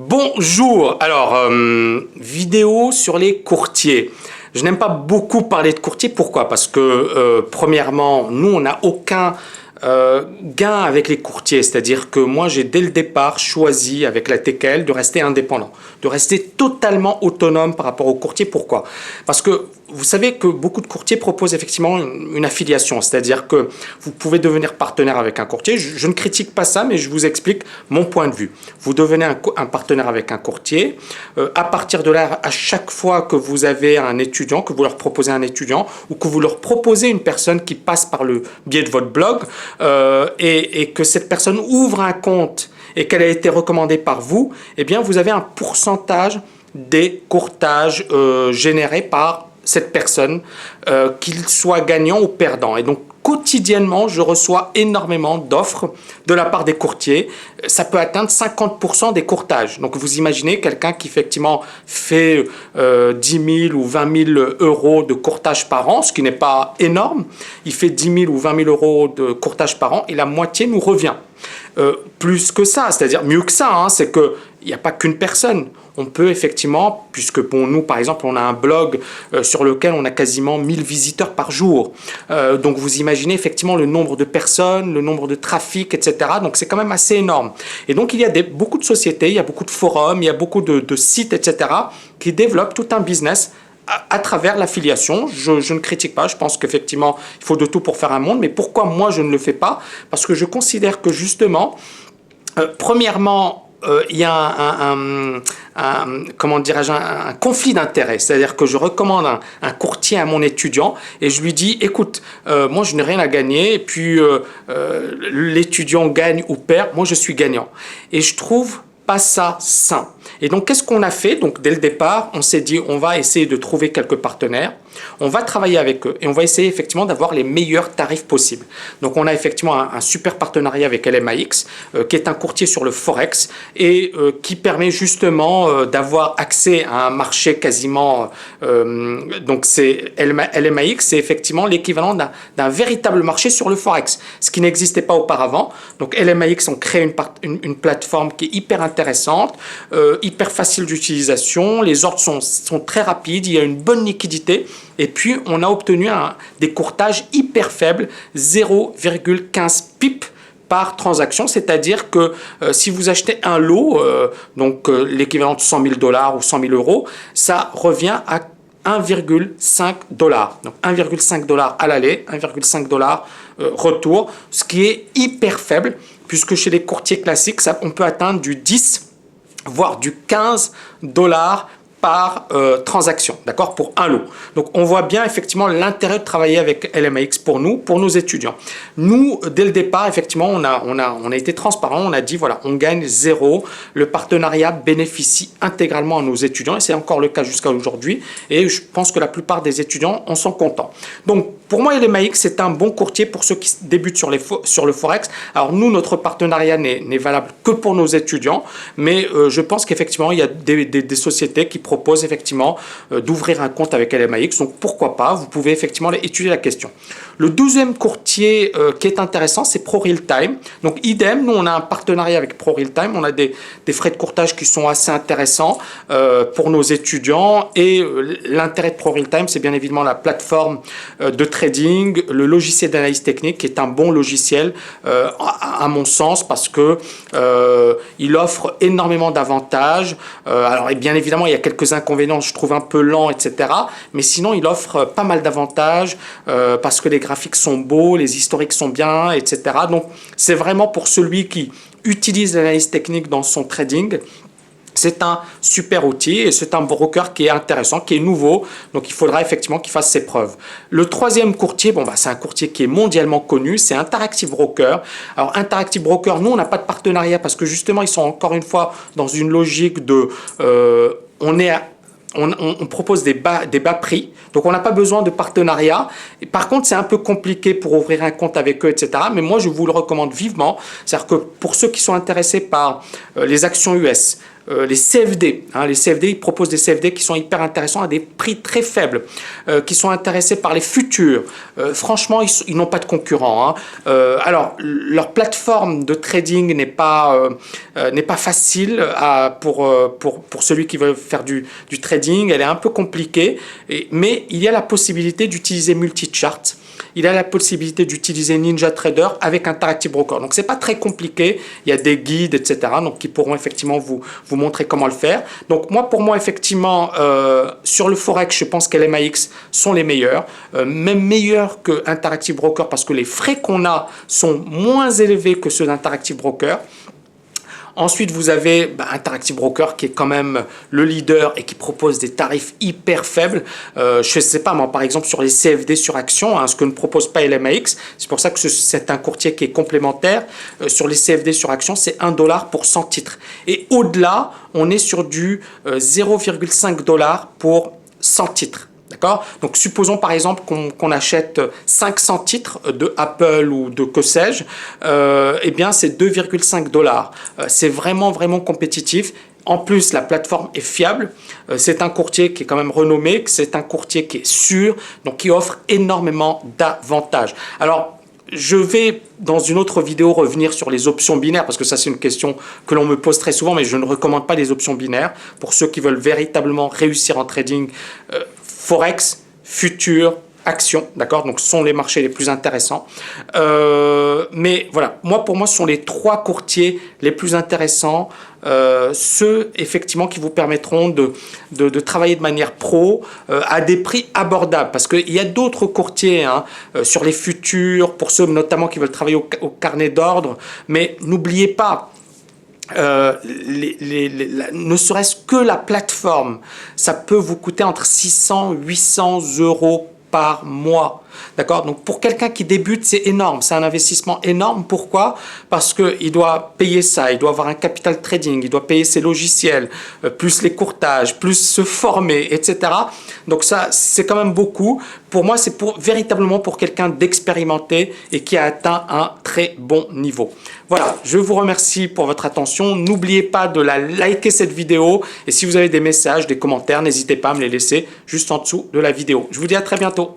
Bonjour, alors vidéo sur les courtiers. Je n'aime pas beaucoup parler de courtiers, pourquoi? Parce que premièrement, nous on n'a aucun gain avec les courtiers, c'est-à-dire que moi j'ai dès le départ choisi avec la TKL de rester indépendant, de rester totalement autonome par rapport aux courtiers. Pourquoi? Parce que vous savez que beaucoup de courtiers proposent effectivement une affiliation, c'est-à-dire que vous pouvez devenir partenaire avec un courtier. Je ne critique pas ça, mais je vous explique mon point de vue. Vous devenez un partenaire avec un courtier. À partir de là, à chaque fois que vous avez un étudiant, que vous leur proposez un étudiant ou que vous leur proposez une personne qui passe par le biais de votre blog et que cette personne ouvre un compte et qu'elle a été recommandée par vous, eh bien vous avez un pourcentage des courtages générés par cette personne, qu'il soit gagnant ou perdant. Et donc, quotidiennement, je reçois énormément d'offres de la part des courtiers. Ça peut atteindre 50% des courtages. Donc, vous imaginez quelqu'un qui, effectivement, fait 10 000 ou 20 000 euros de courtage par an, ce qui n'est pas énorme. Il fait 10 000 ou 20 000 euros de courtage par an et la moitié nous revient. Plus que ça, c'est-à-dire mieux que ça, hein, c'est qu'il n'y a pas qu'une personne. On peut effectivement, puisque pour nous, par exemple, on a un blog sur lequel on a quasiment 1000 visiteurs par jour. Donc vous imaginez effectivement le nombre de personnes, le nombre de trafic, etc. Donc c'est quand même assez énorme. Et donc il y a beaucoup de sociétés, il y a beaucoup de forums, il y a beaucoup de sites, etc. qui développent tout un business à travers l'affiliation. Je ne critique pas, je pense qu'effectivement, il faut de tout pour faire un monde. Mais pourquoi moi je ne le fais pas? Parce que je considère que justement, premièrement, il y a comment dirais-je, un conflit d'intérêts. C'est-à-dire que je recommande un courtier à mon étudiant et je lui dis, écoute, moi je n'ai rien à gagner et puis l'étudiant gagne ou perd, moi je suis gagnant. Et je trouve pas ça sain. Et donc, qu'est-ce qu'on a fait? Donc, dès le départ, on s'est dit, on va essayer de trouver quelques partenaires, on va travailler avec eux et on va essayer effectivement d'avoir les meilleurs tarifs possibles. Donc, on a effectivement un super partenariat avec LMAX, qui est un courtier sur le Forex et qui permet justement d'avoir accès à un marché quasiment... donc, c'est LMAX, c'est effectivement l'équivalent d'un véritable marché sur le Forex, ce qui n'existait pas auparavant. Donc, LMAX, on crée une plateforme qui est hyper intéressante, hyper facile d'utilisation, les ordres sont très rapides, il y a une bonne liquidité et puis on a obtenu des courtages hyper faibles, 0,15 pips par transaction, c'est-à-dire que si vous achetez un lot, donc l'équivalent de 100 000 $ ou 100 000 euros, ça revient à 1,5 $. Donc 1,5 $ à l'aller, 1,5 $ retour, ce qui est hyper faible puisque chez les courtiers classiques, on peut atteindre du 10 voire du 15 $ par transaction, d'accord, pour un lot. Donc, on voit bien effectivement l'intérêt de travailler avec LMAX pour nous, pour nos étudiants. Nous, dès le départ, effectivement, on a été transparent, on a dit, voilà, on gagne zéro, le partenariat bénéficie intégralement à nos étudiants, et c'est encore le cas jusqu'à aujourd'hui, et je pense que la plupart des étudiants en sont contents. Donc, pour moi, LMAX, c'est un bon courtier pour ceux qui débutent sur le Forex. Alors, nous, notre partenariat n'est valable que pour nos étudiants, mais je pense qu'effectivement, il y a des sociétés qui proposent effectivement d'ouvrir un compte avec LMAX. Donc, pourquoi pas? Vous pouvez effectivement étudier la question. Le deuxième courtier qui est intéressant, c'est ProRealTime. Donc, idem, nous, on a un partenariat avec ProRealTime. On a des frais de courtage qui sont assez intéressants pour nos étudiants. Et l'intérêt de ProRealTime, c'est bien évidemment la plateforme de trading, le logiciel d'analyse technique, qui est un bon logiciel, à mon sens, parce que il offre énormément d'avantages. Alors, bien évidemment, il y a quelques inconvénients, je trouve un peu lent, etc. Mais sinon, il offre pas mal d'avantages parce que les graphiques sont beaux, les historiques sont bien, etc. Donc, c'est vraiment pour celui qui utilise l'analyse technique dans son trading. C'est un super outil et c'est un broker qui est intéressant, qui est nouveau. Donc, il faudra effectivement qu'il fasse ses preuves. Le troisième courtier, bon, c'est un courtier qui est mondialement connu, c'est Interactive Broker. Alors, Interactive Broker, nous, on n'a pas de partenariat parce que justement, ils sont encore une fois dans une logique de... on propose des bas prix, donc on n'a pas besoin de partenariat. Et par contre, c'est un peu compliqué pour ouvrir un compte avec eux, etc. Mais moi, je vous le recommande vivement. C'est-à-dire que pour ceux qui sont intéressés par les actions US, les CFD. Hein. Les CFD, ils proposent des CFD qui sont hyper intéressants à des prix très faibles, qui sont intéressés par les futurs. Franchement, ils n'ont pas de concurrents. Hein. Alors, leur plateforme de trading n'est pas facile pour celui qui veut faire du trading. Elle est un peu compliquée, mais il y a la possibilité d'utiliser multi-chart. Il a la possibilité d'utiliser NinjaTrader avec Interactive Broker. Donc, ce n'est pas très compliqué. Il y a des guides, etc. Donc, qui pourront effectivement vous montrer comment le faire. Donc, pour moi, effectivement, sur le Forex, je pense que les LMAX sont les meilleurs. Même meilleurs que Interactive Broker parce que les frais qu'on a sont moins élevés que ceux d'Interactive Broker. Ensuite, vous avez Interactive Broker qui est quand même le leader et qui propose des tarifs hyper faibles. Je ne sais pas, moi, par exemple, sur les CFD sur action, hein, ce que ne propose pas LMAX. C'est pour ça que c'est un courtier qui est complémentaire. Sur les CFD sur action, c'est 1 $ pour 100 titres. Et au-delà, on est sur du 0,5 $ pour 100 titres. D'accord? Donc, supposons par exemple qu'on achète 500 titres de Apple ou de que sais-je, eh bien, c'est 2,5 $. C'est vraiment, vraiment compétitif. En plus, la plateforme est fiable. C'est un courtier qui est quand même renommé, c'est un courtier qui est sûr, donc qui offre énormément d'avantages. Alors, je vais, dans une autre vidéo, revenir sur les options binaires, parce que ça, c'est une question que l'on me pose très souvent, mais je ne recommande pas les options binaires. Pour ceux qui veulent véritablement réussir en trading, Forex, futurs, actions, d'accord? Donc, ce sont les marchés les plus intéressants. Mais voilà, pour moi, ce sont les 3 courtiers les plus intéressants. Ceux, effectivement, qui vous permettront de travailler de manière pro à des prix abordables. Parce qu'il y a d'autres courtiers hein, sur les futurs, pour ceux notamment qui veulent travailler au carnet d'ordre. Mais n'oubliez pas, ne serait-ce que la plateforme, ça peut vous coûter entre 600 et 800 € par mois. D'accord? Donc, pour quelqu'un qui débute, c'est énorme. C'est un investissement énorme. Pourquoi? Parce qu'il doit payer ça, il doit avoir un capital trading, il doit payer ses logiciels, plus les courtages, plus se former, etc. Donc, ça, c'est quand même beaucoup. Pour moi, c'est véritablement pour quelqu'un d'expérimenté et qui a atteint un très bon niveau. Voilà, je vous remercie pour votre attention. N'oubliez pas de liker cette vidéo. Et si vous avez des messages, des commentaires, n'hésitez pas à me les laisser juste en dessous de la vidéo. Je vous dis à très bientôt.